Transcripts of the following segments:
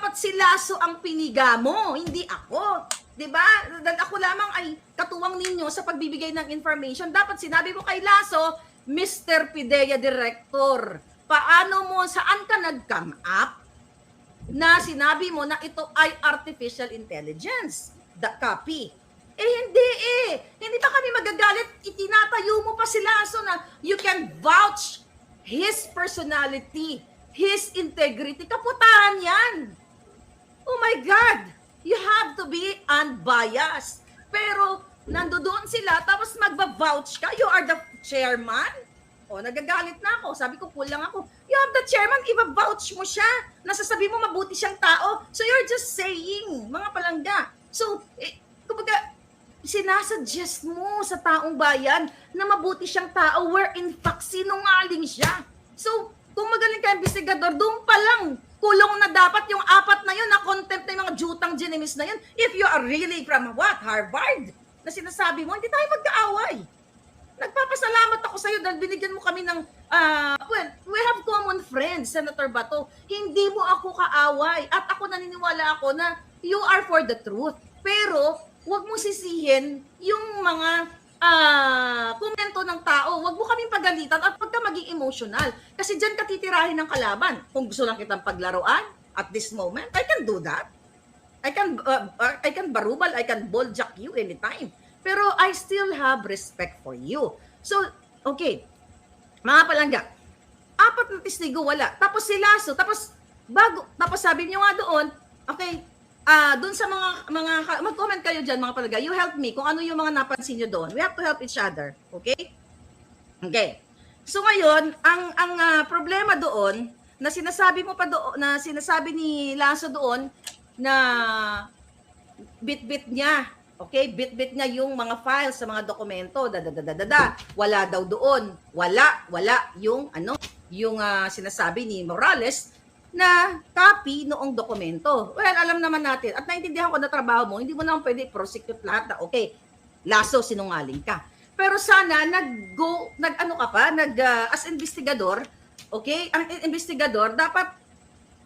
dapat si Lasso ang piniga mo, hindi ako. 'Di ba? Dahil ako lamang ay katuwang ninyo sa pagbibigay ng information. Dapat sinabi mo kay Lasso, Mr. Pidea Director, paano mo, saan ka nag-come up na sinabi mo na ito ay artificial intelligence? The copy. Hindi Hindi pa kami magagalit. Itinatayo mo pa si Lasso na you can vouch his personality, his integrity. Kaputahan yan. Oh my God. You have to be unbiased. Pero nandoon sila tapos magba-vouch ka. You are the chairman. O, nagagalit na ako. Sabi ko, kulang ako. You have the chairman, iba-vouch mo siya. Nasasabi mo mabuti siyang tao. So you're just saying, mga palangga. So, kumbaga, sinasuggest mo sa taong bayan na mabuti siyang tao where in fact sinungaling siya. So, kung magaling ka investigador, doon pa lang kulong na dapat yung 4 na yun na contempt na yung mga jutang genimis na yun. If you are really from what? Harvard? Na sinasabi mo, hindi tayo magkaaway. Nagpapasalamat ako sa'yo dahil binigyan mo kami ng, well, we have common friends, Senator Bato. Hindi mo ako kaaway. At ako naniniwala ako na you are for the truth. Pero, huwag mo sisihin yung mga komento ng tao. Huwag mo kaming pagalitan at pagka maging emotional. Kasi dyan ka titirahin ng kalaban. Kung gusto lang kitang paglaruan at this moment, I can do that. I can barubal, I can bulljack you anytime. Pero I still have respect for you. So, okay. Mga palangga, 4 na testigo wala. Tapos si Lasso, tapos sabi niyo nga doon, okay, doon sa mga mag-comment kayo diyan mga palangga. You help me kung ano yung mga napansin niyo doon. We have to help each other, okay? Okay. So ngayon, ang problema doon na sinasabi mo pa doon, na sinasabi ni Lasso doon na bit-bit niya. Okay, bit-bit niya yung mga files sa mga dokumento, wala daw doon. Wala yung sinasabi ni Morales na copy noong dokumento. Well, alam naman natin at naintindihan ko na trabaho mo, hindi mo naman pwede prosecute lahat na okay, Lasso, sinungaling ka. Pero sana as investigador, okay, ang investigador dapat,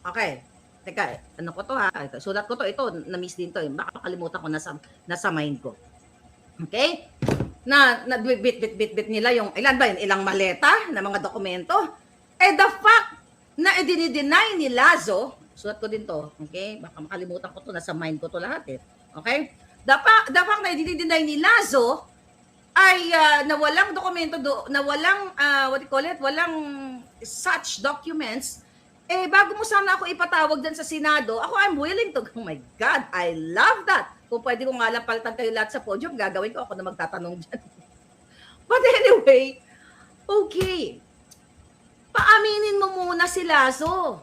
okay, teka, ano ko to ha? Ito, sulat ko to, ito, na-miss din to. Baka kalimutan ko nasa mind ko. Okay? Na bit nila yung, ilan ba yun? Ilang maleta na mga dokumento. The fact na idini-deny ni Lasso, sulat ko din to, okay? Baka makalimutan ko to, nasa mind ko to lahat eh. Okay? The fact na idini-deny ni Lasso ay na walang dokumento na walang, walang such documents. Bago mo sana ako ipatawag dyan sa Senado, I'm willing to, oh my God, I love that. Kung pwede ko nga lang palitan kayo lahat sa podium, gagawin ko, ako na magtatanong dyan. But anyway, okay. Paaminin mo muna si Lasso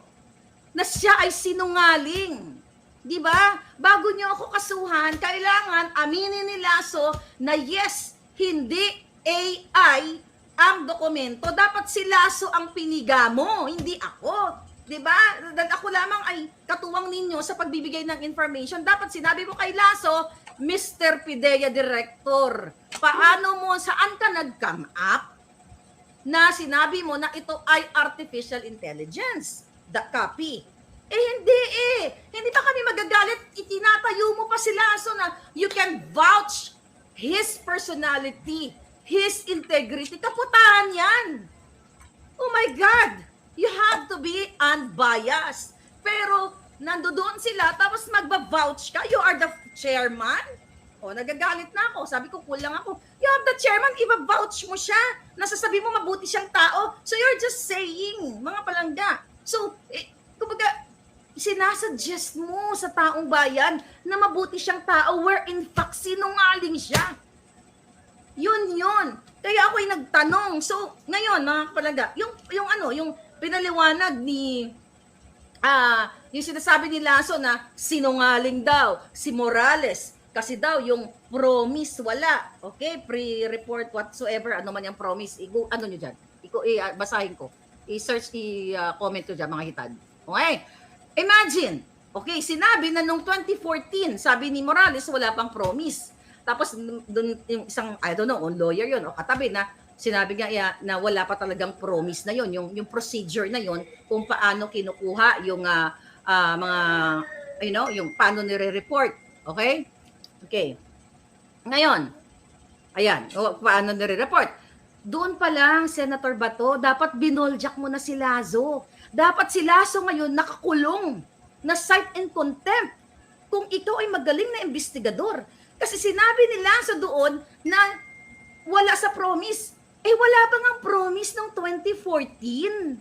na siya ay sinungaling. Di ba? Bago niyo ako kasuhan, kailangan aminin ni Lasso na yes, hindi AI ang dokumento. Dapat si Lasso ang piniga mo, hindi ako. Diba? Dahil ako lamang ay katuwang ninyo sa pagbibigay ng information. Dapat sinabi mo kay Lasso, Mr. Pidea Director, paano mo, saan ka nag-come up na sinabi mo na ito ay artificial intelligence? The copy. Hindi Hindi pa kami magagalit. Itinatayo mo pa si Lasso na you can vouch his personality, his integrity. Kaputahan yan. Oh my God. You have to be unbiased. Pero nandoon sila tapos magba-vouch ka. You are the chairman. O, nagagalit na ako. Sabi ko, kulang ako. You have the chairman, iba-vouch mo siya. Nasasabi mo mabuti siyang tao. So you're just saying, mga palangga. So, kumbaga, sinasuggest mo sa taong bayan na mabuti siyang tao where in fact sinungaling siya. Yun. Kaya ako'y nagtanong. So, ngayon, mga palangga, yung pinaliwanag ni yung sinasabi ni Lasso na sinungaling daw si Morales kasi daw yung promise wala. Okay? Pre-report whatsoever, ano man yung promise. Ano nyo dyan? Basahin ko. I-search, i-comment ko dyan, mga hitad. Okay? Imagine, okay, sinabi na nung 2014, sabi ni Morales wala pang promise. Tapos dun, yung isang, I don't know, lawyer yun, o katabi na, sinabi nga na wala pa talagang promise na yon, yung procedure na yon kung paano kinukuha yung mga, yung paano nire-report. Okay? Okay. Ngayon, ayan, paano nire-report? Doon pa lang, Senator Bato, dapat binoljak mo na si Lazo. Dapat si Lazo ngayon nakakulong, na cite in contempt. Kung ikaw ay magaling na investigador. Kasi sinabi ni Lazo doon na wala sa promise. Wala ba ngang promise noong 2014?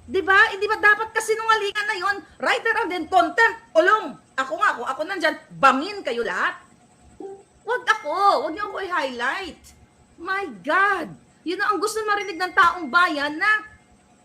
Diba? Diba dapat kasi sinungalingan na yon, right around in contempt, ulong. Kung ako nandyan, bangin kayo lahat. Wag niyo ako i-highlight. My God! Yun ang gusto marinig ng taong bayan, na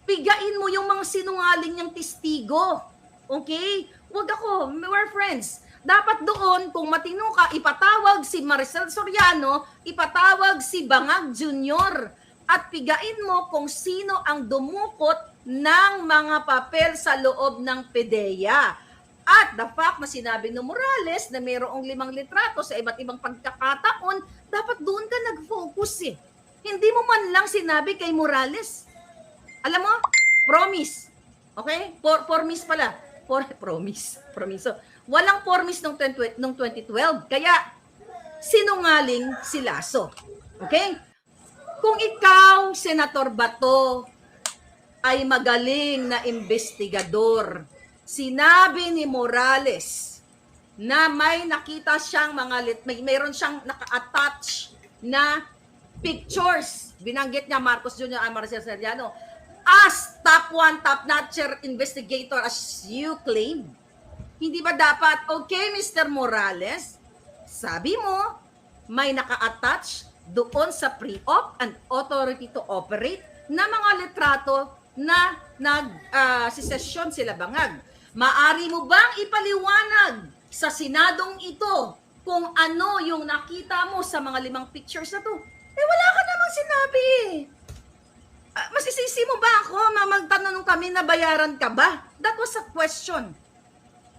pigain mo yung mga sinungaling niyang testigo. Okay? Wag ako, we're friends. Dapat doon, kung matino ka, ipatawag si Maricel Soriano, ipatawag si Bangag Jr. At pigain mo kung sino ang dumukot ng mga papel sa loob ng PDEA. At the fact na sinabi ng Morales na mayroong 5 litrato sa iba't ibang pagkakataon, dapat doon ka nag-focus eh. Hindi mo man lang sinabi kay Morales. Alam mo, promise. Okay? Promise pala. Promise. So, walang promise nung 2012. Kaya, sinungaling si Lazo. Okay? Kung ikaw, Senator Bato, ay magaling na investigador, sinabi ni Morales na may nakita siyang mayroon siyang naka-attach na pictures. Binanggit niya Marcos Jr. and Maricel Soriano as top notcher investigator as you claim. Hindi ba dapat, okay, Mr. Morales, sabi mo, may naka-attach doon sa pre-op and authority to operate na mga litrato na nag-session sila Bangag. Maari mo bang ipaliwanag sa Senadong ito kung ano yung nakita mo sa mga 5 pictures na to? Wala ka namang sinabi. Masisisi mo ba ako? Magtanong kami na bayaran ka ba? That was a question.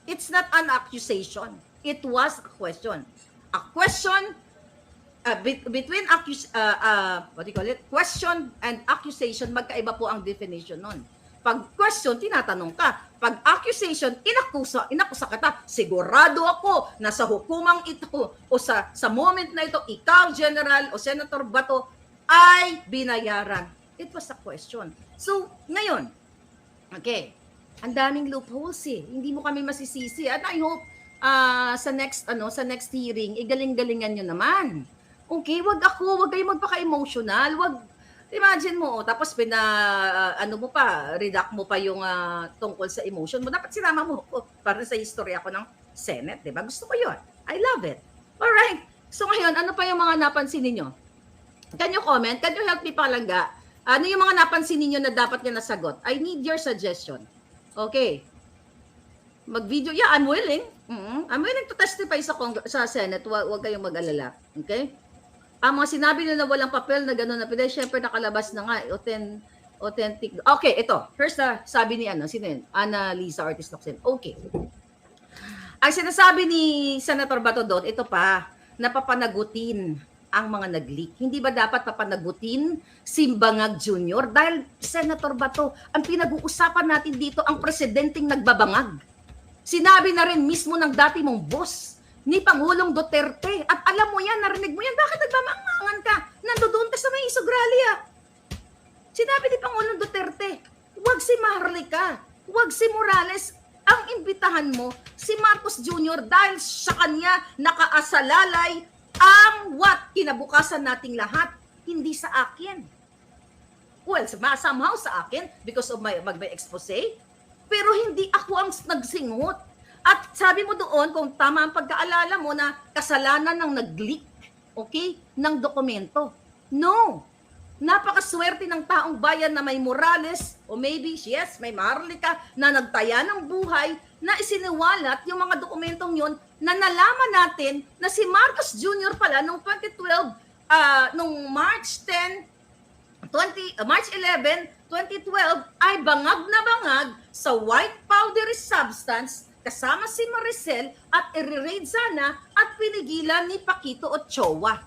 It's not an accusation. It was a question. A question between question and accusation, magkaiba po ang definition nun. Pag question, tinatanong ka. Pag accusation, inakusa kita. Sigurado ako na sa hukumang ito o sa moment na ito, ikaw, General o Senator Bato, ay binayaran. It was a question. So, ngayon, okay, ang daming loopholes eh. Hindi mo kami masisisi. And I hope sa next hearing, igaling-galingan nyo naman. Okay, wag kayong magpaka-emotional. Imagine mo, tapos redact mo pa yung tungkol sa emotion mo. Dapat sinama mo para sa istorya ko ng Senate, di ba? Gusto ko yun. I love it. Alright. So ngayon, ano pa yung mga napansin ninyo? Can you comment? Can you help me palangga? Ano yung mga napansin ninyo na dapat nyo nasagot? I need your suggestion. Okay. Mag-video. Yeah, I'm willing. I'm willing to testify sa Senate. Huwag kayong mag-alala. Okay? Ang mga sinabi nila na walang papel na gano'n na pwede, syempre nakalabas na nga, authentic. Okay, ito. First sabi ni sino yun? Ana Lisa Ortiz Locsin. Okay. Ang sinasabi ni Senator Bato doon, ito pa, napapanagutin ang mga nag-leak. Hindi ba dapat papanagutin si Bangag Jr.? Dahil, Senator Bato, ang pinag-uusapan natin dito, ang presidenteng nagbabangag. Sinabi na rin mismo ng dati mong boss, ni Pangulong Duterte. At alam mo yan, narinig mo yan, bakit nagmamangangan ka? Nandoon ka sa may Isogralia. Sinabi ni Pangulong Duterte, huwag si Maharlika, huwag si Morales, ang imbitahan mo si Marcos Jr. dahil sa kanya nakaasalalay ang kinabukasan nating lahat, hindi sa akin. Well, somehow sa akin because of my expose, pero hindi ako ang nagsingot. At sabi mo doon, kung tama ang pagkaalala mo na kasalanan ng nag-leak, okay, ng dokumento. No. Napakaswerte ng taong bayan na may Morales, o maybe, yes, may Maharlika, na nagtaya ng buhay, na isiniwalat yung mga dokumentong yon na nalaman natin na si Marcos Jr. pala noong 2012, nung March 11, 2012, ay bangag na bangag sa white powdery substance kasama si Maricel at i-raid sana at pinigilan ni Paquito Ochoa.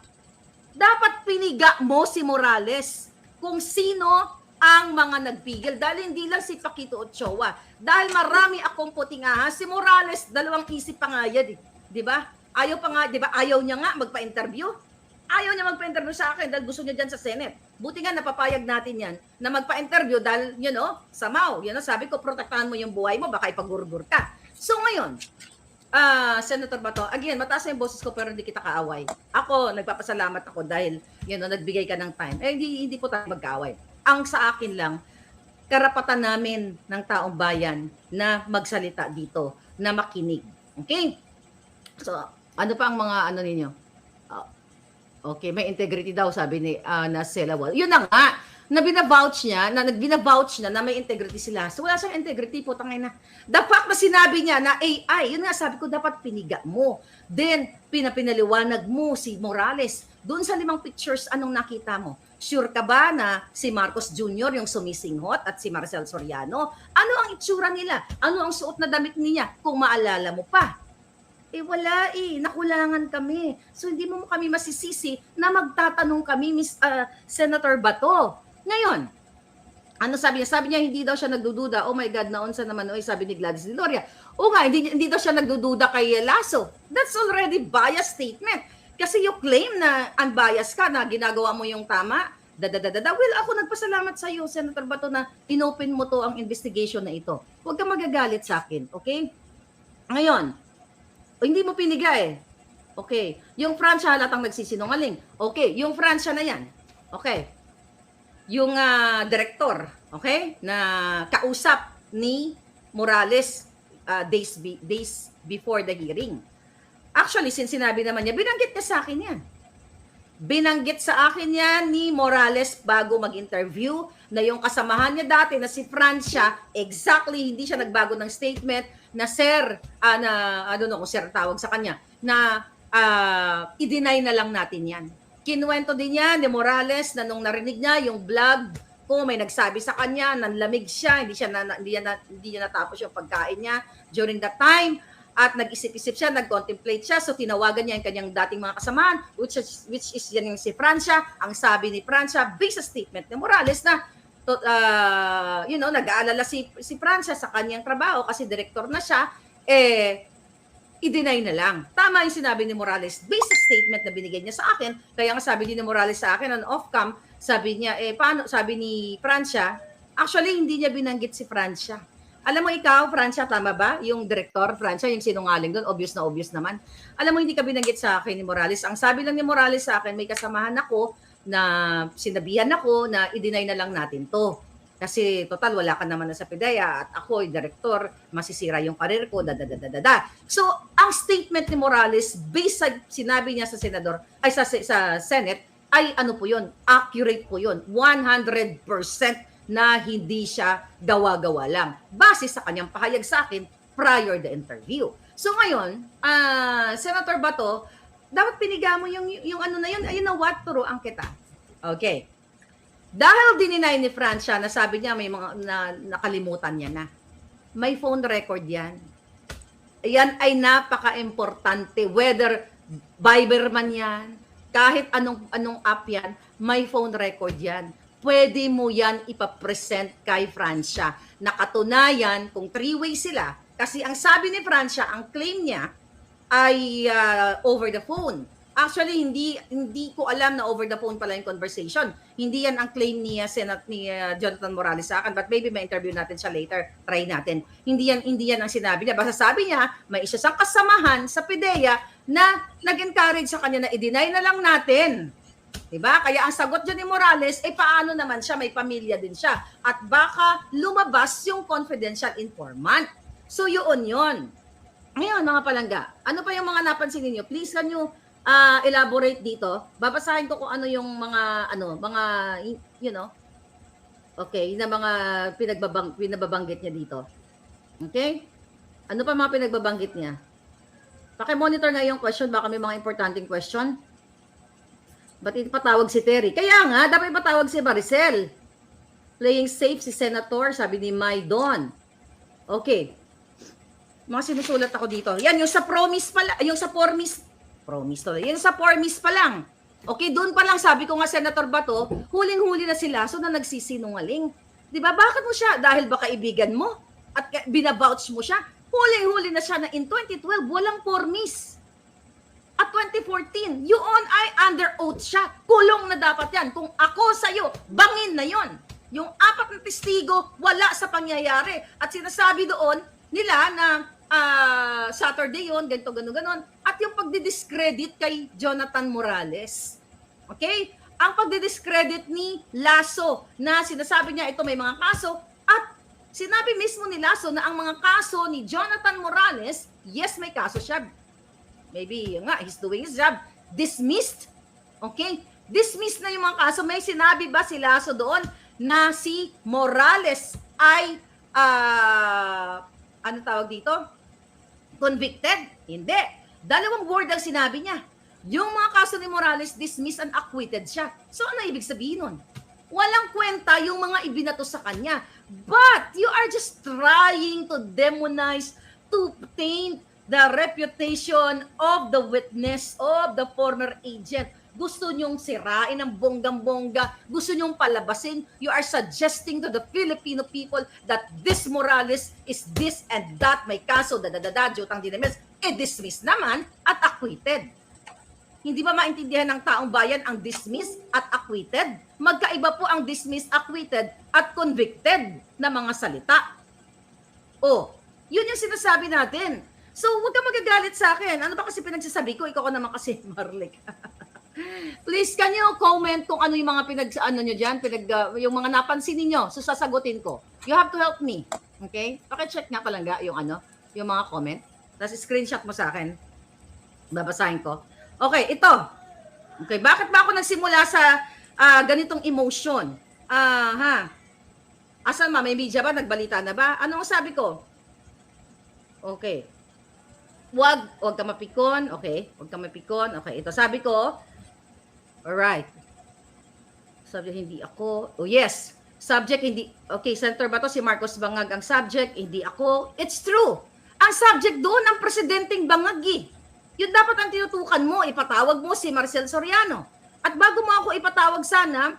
Dapat piniga mo si Morales kung sino ang mga nagpigil. Dahil hindi lang si Paquito Ochoa. Dahil marami akong puting ahas. Si Morales, dalawang isip pa nga yan. Di ba? Ayaw pa nga, di ba? Ayaw niya nga magpa-interview. Ayaw niya magpa-interview sa akin dahil gusto niya dyan sa Senate. Buti nga napapayag natin yan na magpa-interview dahil, samaw. Sabi ko, protektahan mo yung buhay mo, baka ipagurgur ka. So ngayon, Senator Bato, again, mataas na yung boses ko pero hindi kita kaaway. Ako, nagpapasalamat ako dahil, nagbigay ka ng time. Hindi po tayo magkaaway. Ang sa akin lang, karapatan namin ng taong bayan na magsalita dito, na makinig. Okay? So, ano pa ang mga ninyo? Okay, may integrity daw, sabi ni na Selawal. Yun na nga, na binavouch niya na may integrity sila. So wala siyang integrity, putangay na. The fact na sinabi niya na AI, yun nga sabi ko, dapat piniga mo. Then, pinaliwanag mo si Morales. Doon sa 5 pictures, anong nakita mo? Sure ka ba na si Marcos Jr. yung sumisinghot at si Marcel Soriano? Ano ang itsura nila? Ano ang suot na damit niya? Kung maalala mo pa. Wala nakulangan kami. So hindi mo kami masisisi na magtatanong kami, Senator Bato. Ngayon, ano sabi niya? Sabi niya hindi daw siya nagdududa. Oh my God, naunsa naman sabi ni Gladys Liloria. O nga, hindi daw siya nagdududa kay Lasso. That's already biased statement. Kasi yung claim na unbiased ka, na ginagawa mo yung tama, well, ako nagpasalamat sa iyo, Senator Bato, na inopen mo to ang investigation na ito. Huwag kang magagalit sa akin, okay? Ngayon, hindi mo piniga Okay. Yung Francia halatang nagsisinungaling. Okay. Yung Francia na yan. Okay. Yung director, okay, na kausap ni Morales days before the hearing. Actually, since sinabi naman niya, binanggit niya sa akin yan. Binanggit sa akin yan ni Morales bago mag-interview na yung kasamahan niya dati na si Francia, exactly, hindi siya nagbago ng statement na sir, I don't know kung sir tawag sa kanya, na i-deny na lang natin yan. Kinuwento din niya ni Morales na nung narinig niya yung vlog ko, may nagsabi sa kanya, nanlamig siya, hindi niya natapos yung pagkain niya during that time. At nag-isip-isip siya, nag-contemplate siya, so tinawagan niya yung kanyang dating mga kasamahan, which is yan yung si Francia. Ang sabi ni Francia, based sa statement ni Morales na, nag-aalala si Francia sa kanyang trabaho kasi director na siya, i-deny na lang. Tama yung sinabi ni Morales, based sa statement na binigay niya sa akin, kaya nga sabi din ni Morales sa akin, on off-cam, sabi niya, paano, sabi ni Francia, actually hindi niya binanggit si Francia. Alam mo ikaw, Francia, tama ba? Yung director, Francia, yung sinungaling doon, obvious naman. Alam mo, hindi ka binanggit sa akin ni Morales. Ang sabi lang ni Morales sa akin, may kasamahan ako na sinabihan ako na i-deny na lang natin to. Kasi total, wala ka naman na sa PIDEA at ako, yung director, masisira yung karir ko, So, ang statement ni Morales, based sa sinabi niya sa senador, ay sa Senate, ay ano po yun? Accurate po yun. 100% na hindi siya gawa-gawa lang. Base sa kanyang pahayag sa akin prior the interview. So ngayon, Senator Bato, dapat piniga mo yung ano na yun. Ayun na what? Turuan kita. Okay. Dahil dininay ni Francia na sabi niya may mga nakalimutan niya na. May phone record yan. Yan ay napaka-importante. Whether Viber man yan, kahit anong app yan, may phone record yan. Pwede mo yan ipapresent kay Francia. Nakatunayan kung 3-way sila. Kasi ang sabi ni Francia, ang claim niya ay over the phone. Actually, hindi ko alam na over the phone pala yung conversation. Hindi yan ang claim ni Jonathan Morales sa akin, but maybe may interview natin siya later. Try natin. Hindi yan ang sinabi niya. Basta sabi niya, may isa siyang kasamahan sa PIDEA na nag-encourage sa kanya na i-deny na lang natin. Diba? Kaya ang sagot dyan ni Morales, paano naman siya, may pamilya din siya. At baka lumabas yung confidential informant. So yun. Ngayon mga palangga, ano pa yung mga napansin niyo? Please can you elaborate dito? Babasahin ko kung ano yung mga okay, na mga pinababanggit niya dito. Okay? Ano pa mga pinagbabanggit niya? Paki-monitor nga yung question, baka may mga importanteng question. Ba't ipatawag si Terry? Kaya nga, dapat ipatawag si Maricel. Playing safe si Senator, sabi ni Maidon. Okay. Mga sinusulat ako dito. Yan, yung sa promise pala, yung sa promise to. Yung sa promise pa lang. Okay, doon pa lang sabi ko nga, Senator Bato, huling-huli na si Lasso na nagsisinungaling. Di ba? Bakit mo siya? Dahil ba kaibigan mo? At binavouch mo siya? Huling-huli na siya na in 2012, walang formis. At 2014, yun ay under oath siya. Kulong na dapat yan. Kung ako sa'yo, bangin na yon. Yung 4 na testigo, wala sa pangyayari. At sinasabi doon nila na Saturday yon, ganito, ganon. At yung pagdidiscredit kay Jonathan Morales. Okay? Ang pagdidiscredit ni Lasso na sinasabi niya ito may mga kaso at sinabi mismo ni Lasso na ang mga kaso ni Jonathan Morales, yes, may kaso siya. Maybe nga, he's doing his job. Dismissed. Okay? Dismissed na yung mga kaso. May sinabi ba si Lasso doon na si Morales ay, ano tawag dito? Convicted? Hindi. 2 word ang sinabi niya. Yung mga kaso ni Morales, dismissed and acquitted siya. So ano ibig sabihin nun? Walang kwenta yung mga ibinato sa kanya. But you are just trying to demonize, to taint the reputation of the witness, of the former agent. Gusto nyong sirain ng bonggang-bongga. Gusto nyong palabasin. You are suggesting to the Filipino people that this Morales is this and that. May kaso, jutang dinamis. Dismiss naman at acquitted. Hindi ba maintindihan ng taong bayan ang dismiss at acquitted? Magkaiba po ang dismiss, acquitted at convicted na mga salita. Yun yung sinasabi natin. So, huwag ka magagalit sa akin. Ano ba kasi pinagsasabi ko? Ikaw ko naman kasi, Marlik. Please, can you comment kung ano yung mga nyo dyan, yung mga napansin niyo? So, sasagutin ko. You have to help me. Okay? Paki-check nga palangga yung yung mga comment. Tapos screenshot mo sa akin. Babasahin ko. Okay, ito. Okay, bakit ba ako nagsimula sa ganitong emotion? Asan ma? May media ba? Nagbalita na ba? Ano ang sabi ko? Okay. Wag ka mapikon. Okay, wag ka mapikon. Okay, ito sabi ko. Alright. Subject, hindi ako. Oh, yes. Subject, hindi. Okay, Senator Bato, si Marcos Bangag ang subject, hindi ako. It's true. Ang subject doon, ang presidenteng Bangag eh. Yun dapat ang tinutukan mo, ipatawag mo si Marcel Soriano. At bago mo ako ipatawag sana,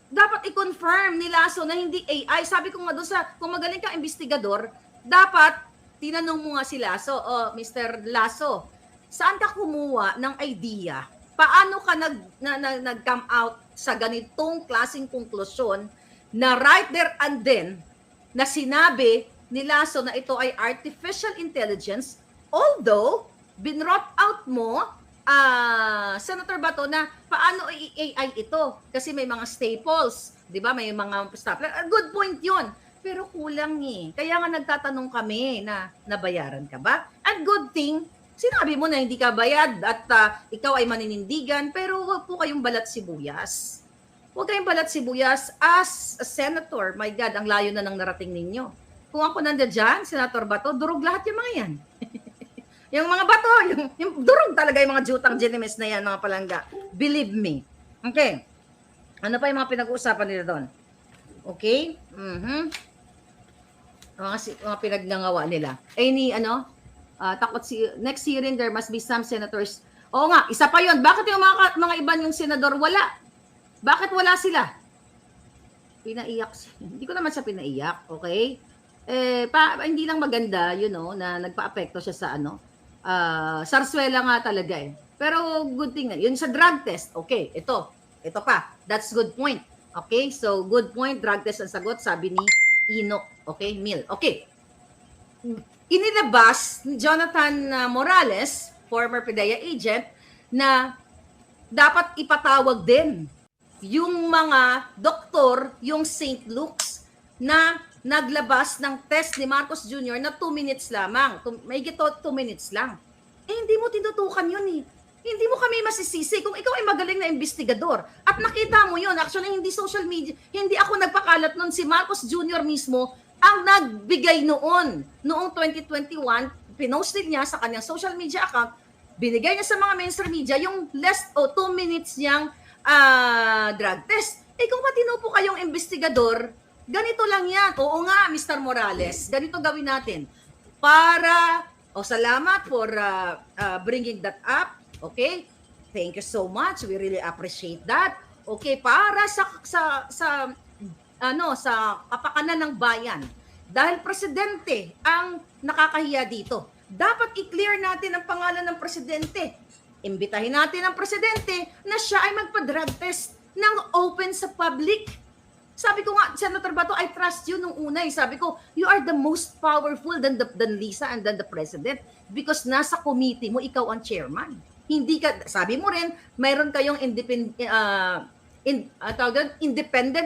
dapat i-confirm ni Lasso na hindi AI. Sabi ko nga doon kung magaling kang investigador, dapat tinanong mo nga si Lasso, Mr. Lasso, saan ka kumuha ng idea? Paano ka nag-come out sa ganitong klaseng konklusyon na right there and then, na sinabi ni Lasso na ito ay artificial intelligence, although, binrot out mo, Senator Bato, na paano AI ito? Kasi may mga staples, di ba? May mga staples. Good point yun. Pero kulang eh. Kaya nga nagtatanong kami na nabayaran ka ba? And good thing, sinabi mo na hindi ka bayad at ikaw ay maninindigan, pero huwag po kayong balat sibuyas. Huwag kayong balat sibuyas as a senator. My God, ang layo na ng narating ninyo. Kung ako nandiyan dyan, Senator Bato, durog lahat yung mga yan. Yung mga bato, yung durog talaga yung mga jutang genimes na yan, mga palangga. Believe me. Okay. Ano pa yung mga pinag-uusapan nila doon? Okay? Mga pinagngangawa nila. Takot next hearing, there must be some senators. Oo nga, isa pa yun. Bakit yung mga iba yung senador wala? Bakit wala sila? Pinaiyak. Hindi ko naman siya pinaiyak. Okay? Hindi lang maganda, na nagpa-apekto siya sa sarswela nga talaga eh. Pero good thing, yun sa drug test, okay, ito pa, that's good point. Okay, so good point, drug test ang sagot, sabi ni Enoch, okay, Mil. Okay, inilabas ni Jonathan Morales, former PDEA agent, na dapat ipatawag din yung mga doktor, yung St. Luke's, na naglabas ng test ni Marcos Jr. na 2 minutes lamang. May 2 minutes lang. Hindi mo tinutukan yun eh. Hindi mo kami masisisi kung ikaw ay magaling na investigador. At nakita mo yun. Actually, hindi social media. Hindi ako nagpakalat nun. Si Marcos Jr. mismo ang nagbigay noong 2021. Pinosted niya sa kanyang social media account. Binigay niya sa mga mainstream media yung 2 minutes niyang drug test. Kung matino po kayong investigador, ganito lang yan. Oo nga, Mr. Morales, ganito gawin natin. Salamat for bringing that up. Okay? Thank you so much. We really appreciate that. Okay, para sa kapakanan ng bayan, dahil presidente ang nakakahiya dito, dapat i-clear natin ang pangalan ng presidente. Imbitahin natin ang presidente na siya ay magpa-drug test ng open sa public. Sabi ko nga, Senator Bato, I trust you nung una. Sabi ko, you are the most powerful than Lisa and than the president because nasa committee mo, ikaw ang chairman. Hindi ka, sabi mo rin, mayroon kayong independent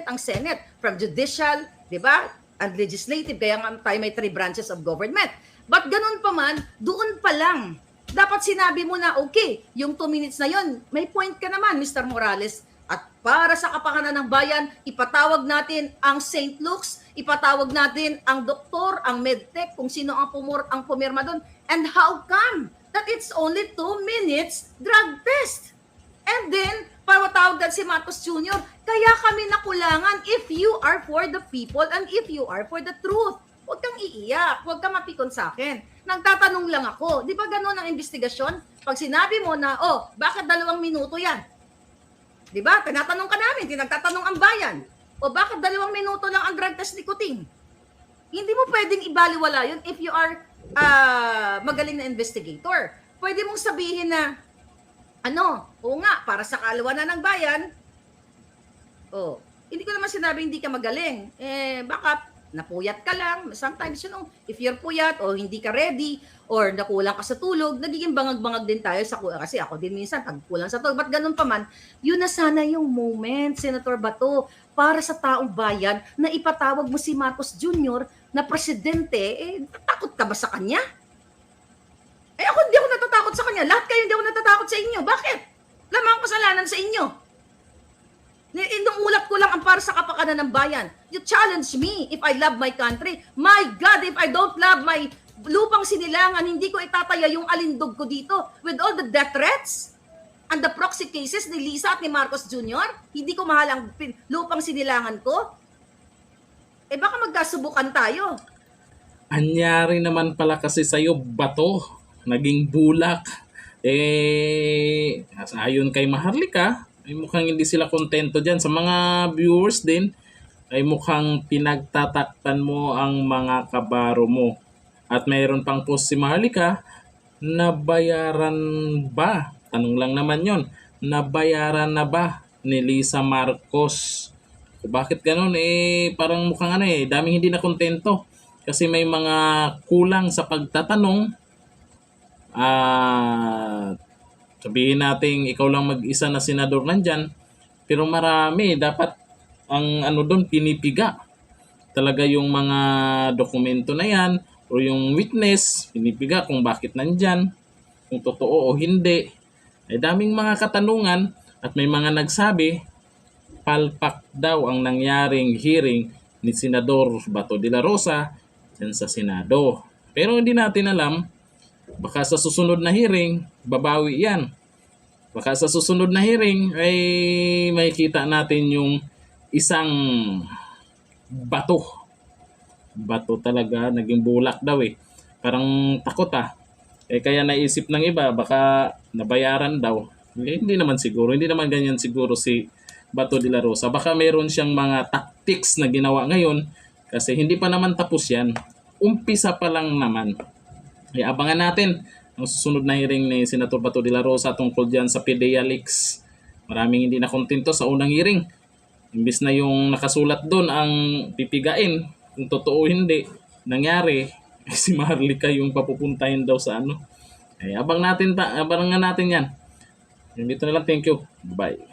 ang Senate from judicial, di ba, and legislative, kaya nga tayo may 3 branches of government. But ganun pa man, doon pa lang, dapat sinabi mo na, okay, yung 2 minutes na yon, may point ka naman, Mr. Morales. At para sa kapakanan ng bayan, ipatawag natin ang St. Luke's, ipatawag natin ang doktor, ang medtech, kung sino ang pumirma doon. And how come that it's only 2 minutes drug test? And then, pawatawag si Marcos Jr., kaya kami nakulangan if you are for the people and if you are for the truth. Huwag kang iiyak, huwag kang mapikon sa akin. Nagtatanong lang ako. Di ba ganun ang investigasyon? Pag sinabi mo na, oh, bakit 2 minuto yan? Di ba? Tinatanong ka namin, tinagtatanong ang bayan. O bakit 2 minuto lang ang drug test nicotine? Hindi mo pwedeng ibaliwala yun if you are magaling na investigator. Pwede mong sabihin na, oo nga, para sa kaalawanan ng bayan, hindi ko naman sinabi hindi ka magaling. Baka napuyat ka lang. Sometimes, if you're puyat o hindi ka ready or nakulang ka sa tulog, nagiging bangag-bangag din tayo kasi ako din minsan pag kulang sa tulog. But ganun pa man, yun na sana yung moment, Senator Bato, para sa taong bayan na ipatawag mo si Marcos Jr. na presidente, takot ka ba sa kanya? Ako hindi ako natatakot sa kanya. Lahat kayo hindi ako natatakot sa inyo. Bakit? Lamang kasalanan sa inyo. Inuulat ko lang ang para sa kapakanan ng bayan. You challenge me if I love my country. My God, if I don't love my lupang sinilangan, hindi ko itataya yung alindog ko dito with all the death threats and the proxy cases ni Lisa at ni Marcos Jr. Hindi ko mahal ang lupang sinilangan ko. Baka magkasubukan tayo. Anyari naman pala kasi sa'yo, Bato. Naging bulak. Ayon kay Maharlika, ay mukhang hindi sila kontento dyan. Sa mga viewers din, ay mukhang pinagtatakpan mo ang mga kabaro mo. At mayroon pang post si Maharlika, nabayaran ba? Tanong lang naman yon, nabayaran na ba ni Lisa Marcos? Bakit ganun? Parang mukhang daming hindi na kontento. Kasi may mga kulang sa pagtatanong. Sabihin natin ikaw lang mag-isa na senador nandyan, pero marami dapat ang doon pinipiga talaga yung mga dokumento na yan o yung witness, pinipiga kung bakit nandyan, kung totoo o hindi. Daming mga katanungan at may mga nagsabi palpak daw ang nangyaring hearing ni Senador Bato de la Rosa dyan sa Senado. Pero hindi natin alam, baka sa susunod na hearing, babawi yan. Baka sa susunod na hearing ay makikita natin yung isang bato. Bato talaga, naging bulak daw Parang takot kaya naisip ng iba, baka nabayaran daw. Hindi naman siguro, hindi naman ganyan siguro si Bato de la Rosa. Baka mayroon siyang mga tactics na ginawa ngayon kasi hindi pa naman tapos yan. Umpisa pa lang naman. Abangan natin ang susunod na hearing ni Senator Bato de la Rosa tungkol dyan sa PDEA leaks. Maraming hindi na kontento sa unang hearing. Imbis na yung nakasulat doon ang pipigain, kung totoo hindi nangyari, si Maharlika yung papupuntahin daw sa abangan natin yan. Dito na lang, thank you. Bye.